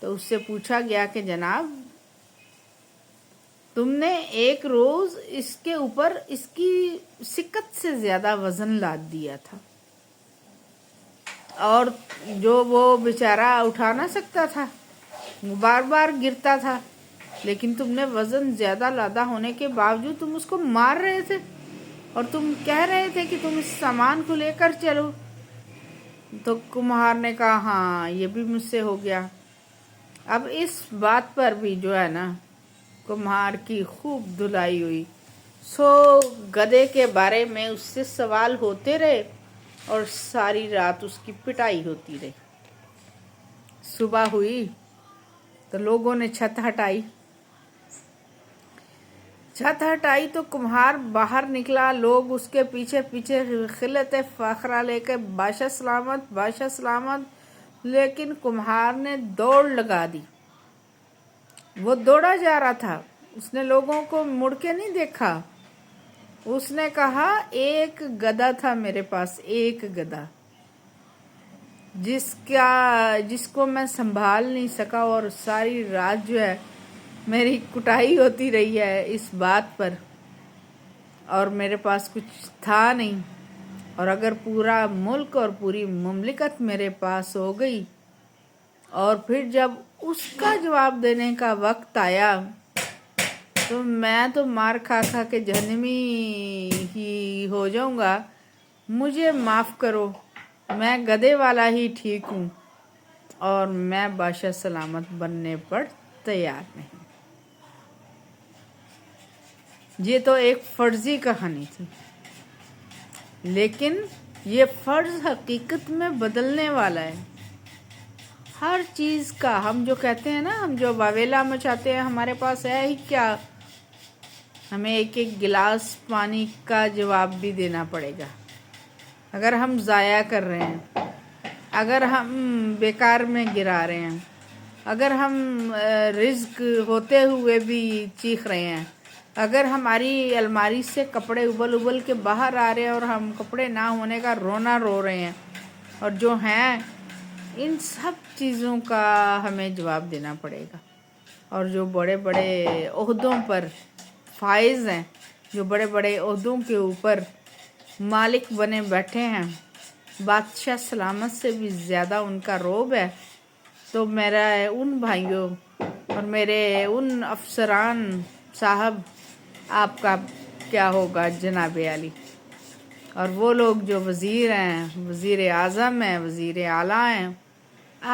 تو اس سے پوچھا گیا کہ جناب تم نے ایک روز اس کے اوپر اس کی سکت سے زیادہ وزن لاد دیا تھا، اور جو وہ بیچارہ اٹھا نہ سکتا تھا، وہ بار بار گرتا تھا، لیکن تم نے وزن زیادہ لادا ہونے کے باوجود تم اس کو مار رہے تھے اور تم کہہ رہے تھے کہ تم اس سامان کو لے کر چلو۔ تو کمہار نے کہا ہاں یہ بھی مجھ سے ہو گیا۔ اب اس بات پر بھی جو ہے نا کمہار کی خوب دھلائی ہوئی، سو گدھے کے بارے میں اس سے سوال ہوتے رہے اور ساری رات اس کی پٹائی ہوتی رہی۔ صبح ہوئی تو لوگوں نے چھت ہٹائی تو کمہار باہر نکلا، لوگ اس کے پیچھے پیچھے خلت فاخرہ لے کے بادشاہ سلامت بادشاہ سلامت، لیکن کمہار نے دوڑ لگا دی۔ وہ دوڑا جا رہا تھا، اس نے لوگوں کو مڑ کے نہیں دیکھا، اس نے کہا ایک گدھا تھا میرے پاس، ایک گدھا جس کو میں سنبھال نہیں سکا، اور ساری رات جو ہے میری کٹائی ہوتی رہی ہے اس بات پر، اور میرے پاس کچھ تھا نہیں، اور اگر پورا ملک اور پوری مملکت میرے پاس ہو گئی، اور پھر جب اس کا جواب دینے کا وقت آیا تو میں تو مار کھا کھا کے جہنمی ہی ہو جاؤں گا، مجھے معاف کرو، میں گدھے والا ہی ٹھیک ہوں، اور میں بادشاہ سلامت بننے پر تیار نہیں۔ یہ تو ایک فرضی کہانی تھی، لیکن یہ فرض حقیقت میں بدلنے والا ہے۔ ہر چیز کا ہم جو کہتے ہیں نا، ہم جو واویلا مچاتے ہیں، ہمارے پاس ہے ہی کیا، ہمیں ایک ایک گلاس پانی کا جواب بھی دینا پڑے گا۔ اگر ہم ضائع کر رہے ہیں، اگر ہم بیکار میں گرا رہے ہیں، اگر ہم رزق ہوتے ہوئے بھی چیخ رہے ہیں، اگر ہماری الماری سے کپڑے ابل ابل کے باہر آ رہے ہیں اور ہم کپڑے نہ ہونے کا رونا رو رہے ہیں، اور جو ہیں ان سب چیزوں کا ہمیں جواب دینا پڑے گا۔ اور جو بڑے بڑے عہدوں پر فائز ہیں، جو بڑے بڑے عہدوں کے اوپر مالک بنے بیٹھے ہیں، بادشاہ سلامت سے بھی زیادہ ان کا روب ہے، تو میرا ان بھائیوں اور میرے ان افسران صاحب، آپ کا کیا ہوگا جناب عالی؟ اور وہ لوگ جو وزیر ہیں، وزیر اعظم ہیں، وزیر اعلیٰ ہیں،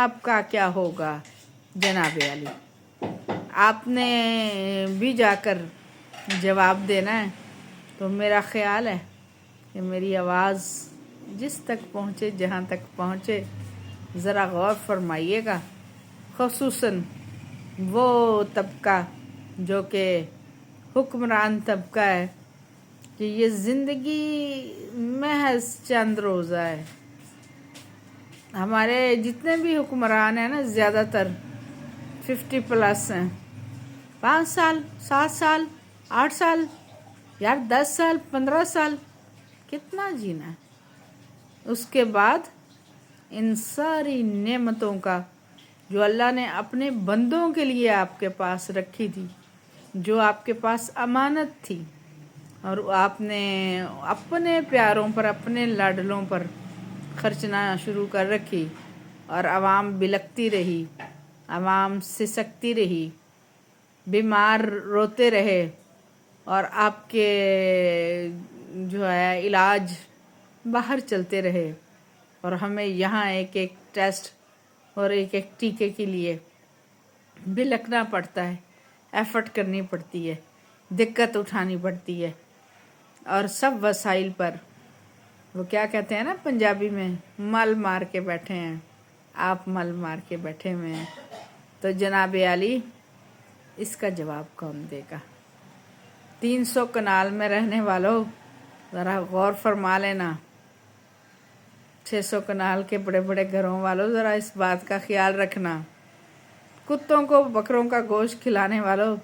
آپ کا کیا ہوگا جناب عالی؟ آپ نے بھی جا کر جواب دینا ہے۔ تو میرا خیال ہے کہ میری آواز جس تک پہنچے، جہاں تک پہنچے، ذرا غور فرمائیے گا، خصوصاً وہ طبقہ جو کہ حکمران طبقہ ہے، کہ یہ زندگی محض چند روزہ ہے۔ ہمارے جتنے بھی حکمران ہیں نا، زیادہ تر 50+ ہیں، 5 سال 7 سال 8 سال، یار 10 سال 15 سال کتنا جینا ہے؟ اس کے بعد ان ساری نعمتوں کا جو اللہ نے اپنے بندوں کے لیے آپ کے پاس رکھی تھی، جو آپ کے پاس امانت تھی، اور آپ نے اپنے پیاروں پر، اپنے لاڈلوں پر خرچنا شروع کر رکھی، اور عوام بلکتی رہی، عوام سسکتی رہی، بیمار روتے رہے، اور آپ کے جو ہے علاج باہر چلتے رہے، اور ہمیں یہاں ایک ایک ٹیسٹ اور ایک ایک ٹیکے کے لیے بلکنا پڑتا ہے، ایفرٹ کرنی پڑتی ہے، دقت اٹھانی پڑتی ہے، اور سب وسائل پر وہ کیا کہتے ہیں نا پنجابی میں، مل مار کے بیٹھے ہیں، آپ مل مار کے بیٹھے ہوئے ہیں۔ تو جناب عالی، اس کا جواب کون دے گا؟ 300 کنال میں رہنے والوں ذرا غور فرما لینا، 600 کنال کے بڑے بڑے گھروں والوں ذرا اس بات کا خیال رکھنا، کتوں کو بکروں کا گوشت کھلانے والوں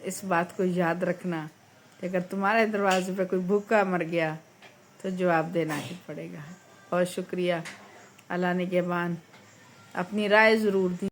اس بات کو یاد رکھنا کہ اگر تمہارے دروازے پہ کوئی بھوکا مر گیا تو جواب دینا ہی پڑے گا۔ بہت شکریہ، اللہ نگہبان۔ اپنی رائے ضرور دی۔